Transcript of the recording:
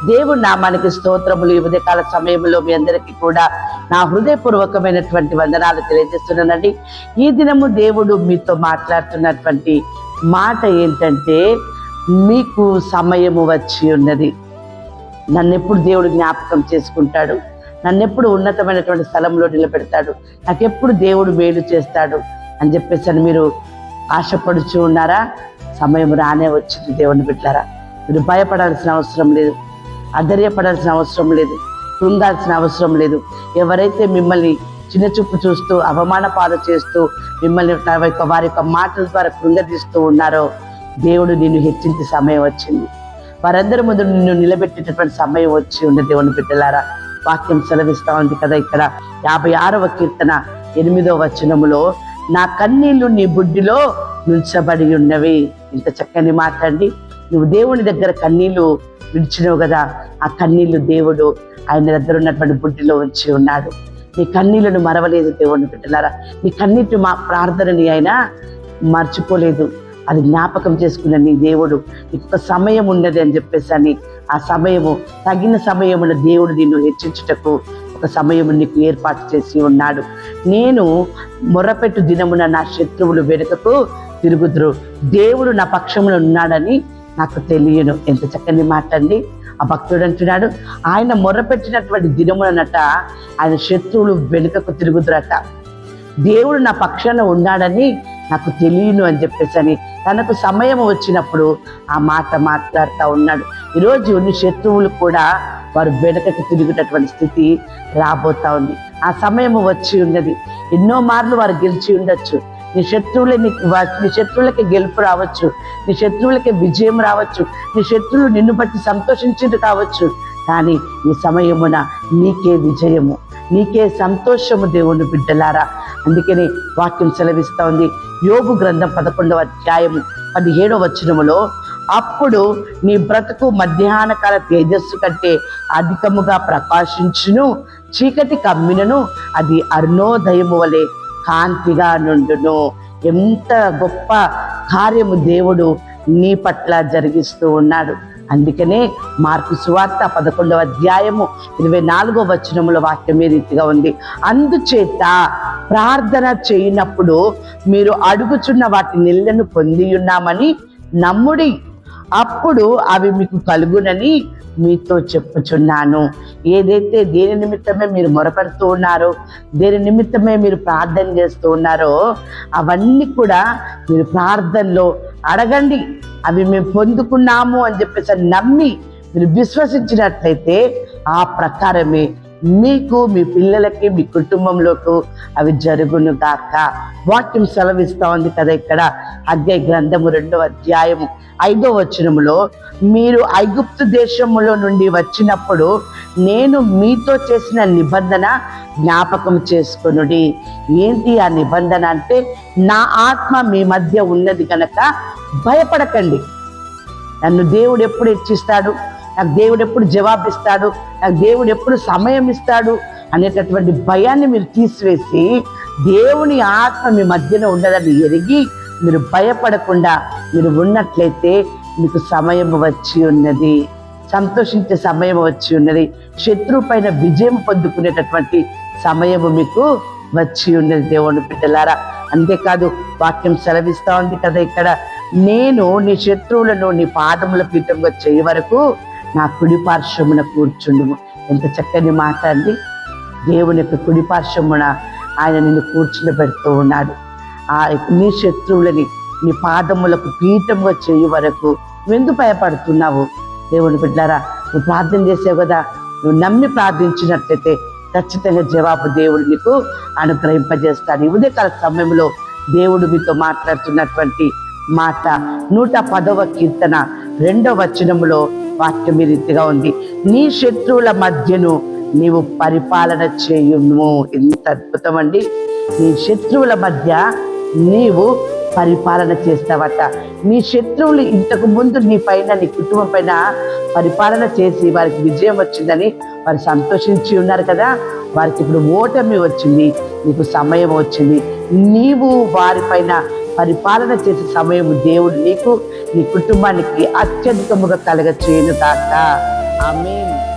దేవుని నామానికి స్తోత్రములు. ఈ ఉదయకాల సమయంలో మీ అందరికీ కూడా నా హృదయపూర్వకమైనటువంటి వందనాలు తెలియజేస్తున్నానండి. ఈ దినము దేవుడు మీతో మాట్లాడుతున్నటువంటి మాట ఏంటంటే, మీకు సమయము వచ్చి ఉన్నది. నన్నెప్పుడు దేవుడు జ్ఞాపకం చేసుకుంటాడు, నన్నెప్పుడు ఉన్నతమైనటువంటి స్థలంలో నిలబెడతాడు, నాకెప్పుడు దేవుడు మేలు చేస్తాడు అని చెప్పేసి అని మీరు ఆశపడుచు ఉన్నారా? సమయం రానే వచ్చింది దేవుని బిడ్డలారా. మీరు భయపడాల్సిన అవసరం లేదు, అధైర్యపడాల్సిన అవసరం లేదు, కృంగాల్సిన అవసరం లేదు. ఎవరైతే మిమ్మల్ని చిన్న చూపు చూస్తూ అవమాన పాలు చేస్తూ మిమ్మల్ని వారి యొక్క మాటల ద్వారా కృంగదీస్తూ ఉన్నారో, దేవుడు నిన్ను హెచ్చించే సమయం వచ్చింది. వారందరి ముందు నిన్ను నిలబెట్టేటటువంటి సమయం వచ్చి ఉంది. దేవుని బిడ్డలారా, వాక్యం సెలవిస్తా ఉంది కదా, ఇక్కడ 56వ కీర్తన 8వ వచనములో, నా కన్నీళ్లు నీ బుడ్డిలో నుంచబడి ఉన్నవి. ఇంత చక్కని మాట అండి. నువ్వు దేవుని దగ్గర కన్నీళ్లు విడిచినావు కదా, ఆ కన్నీళ్లు దేవుడు ఆయన దగ్గర ఉన్నటువంటి బుడ్డిలో ఉంచి ఉన్నాడు. నీ కన్నీళ్లను మరవలేదు దేవుని బిడ్డలారా. నీ కన్నీటి ప్రార్థనని ఆయన మర్చిపోలేదు. అది జ్ఞాపకం చేసుకున్న నీ దేవుడు నీకు సమయం ఉన్నది అని చెప్పేసి అని, ఆ సమయము తగిన సమయమున దేవుడు నిన్ను హెచ్చించుటకు ఒక సమయం నీకు ఏర్పాటు చేసి ఉన్నాడు. నేను మొరపెట్టు దినమున నా శత్రువులు వెనుకకు తిరుగుదురు, దేవుడు నా పక్షమున ఉన్నాడని నాకు తెలియను. ఎంత చక్కని మాట అండి. ఆ భక్తుడు అంటున్నాడు, ఆయన మొర్రపెట్టినటువంటి దినమునట ఆయన శత్రువులు వెనుకకు తిరుగుదురట. దేవుడు నా పక్షాన ఉన్నాడని నాకు తెలియను అని చెప్పేసి అని తనకు సమయం వచ్చినప్పుడు ఆ మాట మాట్లాడుతూ ఉన్నాడు. ఈరోజు నీ శత్రువులు కూడా వారు వెనుకకు తిరిగేటటువంటి స్థితి రాబోతా ఉంది. ఆ సమయం వచ్చి ఉన్నది. ఎన్నో మార్లు వారు గెలిచి ఉండొచ్చు. నీ శత్రువులకి గెలుపు రావచ్చు, నీ శత్రువులకి విజయం రావచ్చు, నీ శత్రువులు నిన్ను బట్టి సంతోషించింది కావచ్చు. కానీ ఈ సమయమున నీకే విజయము, నీకే సంతోషము దేవుని బిడ్డలారా. అందుకని వాక్యం సెలవిస్తూ ఉంది. యోబు గ్రంథం 11వ అధ్యాయము 17వ వచనములో, అప్పుడు నీ బ్రతుకు మధ్యాహ్న కాల తేజస్సు కంటే అధికముగా ప్రకాశించును, చీకటి కమ్మినను అది అరుణోదయము వలె కాంతిగా నుండును. ఎంత గొప్ప కార్యము దేవుడు నీ పట్ల జరిగిస్తూ ఉన్నాడు. అందుకనే మార్కు సువార్త 11వ అధ్యాయము 24వ వచనముల వాక్యం ఏ రీతిగా ఉంది, అందుచేత ప్రార్థన చేయనప్పుడు మీరు అడుగుచున్న వాటి నిళ్ళను పొంది ఉన్నామని నమ్ముడి, అప్పుడు అవి మీకు కలుగునని మీతో చెప్పుచున్నాను. ఏదైతే దేని నిమిత్తమే మీరు మొరపెడుతూ ఉన్నారో, దేని నిమిత్తమే మీరు ప్రార్థన చేస్తూ ఉన్నారో, అవన్నీ కూడా మీరు ప్రార్థనలో అడగండి, అవి మేము పొందుకున్నాము అని చెప్పేసి నమ్మి మీరు విశ్వసించినట్లయితే ఆ ప్రకారమే మీకు, మీ పిల్లలకి, మీ కుటుంబంలోకి అవి జరుగును గాక. వాక్యం సెలవిస్తా ఉంది కదా ఇక్కడ హగ్గై గ్రంథము 2వ అధ్యాయము 5వ వచనములో, మీరు ఐగుప్తు దేశములో నుండి వచ్చినప్పుడు నేను మీతో చేసిన నిబంధన జ్ఞాపకం చేసుకొనుడి. ఏంటి ఆ నిబంధన అంటే, నా ఆత్మ మీ మధ్య ఉన్నది కనుక భయపడకండి. నన్ను దేవుడు ఎప్పుడు హెచ్చిస్తాడు, నాకు దేవుడు ఎప్పుడు జవాబిస్తాడు, నాకు దేవుడు ఎప్పుడు సమయం ఇస్తాడు అనేటటువంటి భయాన్ని మీరు తీసివేసి, దేవుని ఆత్మ మీ మధ్యన ఉన్నదని ఎరిగి మీరు భయపడకుండా మీరు ఉన్నట్లయితే మీకు సమయం వచ్చి ఉన్నది, సంతోషించే సమయం వచ్చి ఉన్నది, శత్రువు పైన విజయం పొందుకునేటటువంటి సమయము మీకు వచ్చి ఉన్నది దేవుని బిడ్డలారా. అంతేకాదు వాక్యం సెలవిస్తా ఉంది కదా ఇక్కడ, నేను నీ శత్రువులను నీ పాదముల పీఠంగా చేయ వరకు నా కుడి పార్శ్వమున కూర్చుండుము. ఎంత చక్కని మాట అండి. దేవుని యొక్క కుడి పార్శ్వమున ఆయన నిన్ను కూర్చుని పెడుతూ ఉన్నాడు. నీ శత్రువులని నీ పాదములకు పీఠంగా చేయ వరకు నువ్వెందుకు భయపడుతున్నావు? దేవుని బిడ్డలారా, నువ్వు ప్రార్థన చేసావు కదా, నువ్వు నమ్మి ప్రార్థించినట్లయితే ఖచ్చితంగా జవాబు దేవుడు నీకు అనుగ్రహింపజేస్తాడు. ఈ ఉదయకాల సమయంలో దేవుడు మీతో మాట్లాడుతున్నటువంటి మాట 110వ కీర్తన 2వ వచనములో వాక్యం ఈ రీతిగా ఉంది, నీ శత్రువుల మధ్యను నీవు పరిపాలన చేయుము. ఎంత అద్భుతం అండి. నీ శత్రువుల మధ్య నీవు పరిపాలన చేస్తావట. నీ శత్రువులు ఇంతకు ముందు నీ పైన, నీ కుటుంబం పైన పరిపాలన చేసి వారికి విజయం వచ్చిందని వారు సంతోషించి ఉన్నారు కదా, వారికి ఇప్పుడు ఓటమి వచ్చింది, నీకు సమయం వచ్చింది. నీవు వారిపైన పరిపాలన చేసే సమయం దేవుడు నీకు, నీ కుటుంబానికి అత్యధికముగా కలగ చేయను కాక. ఆమేన్.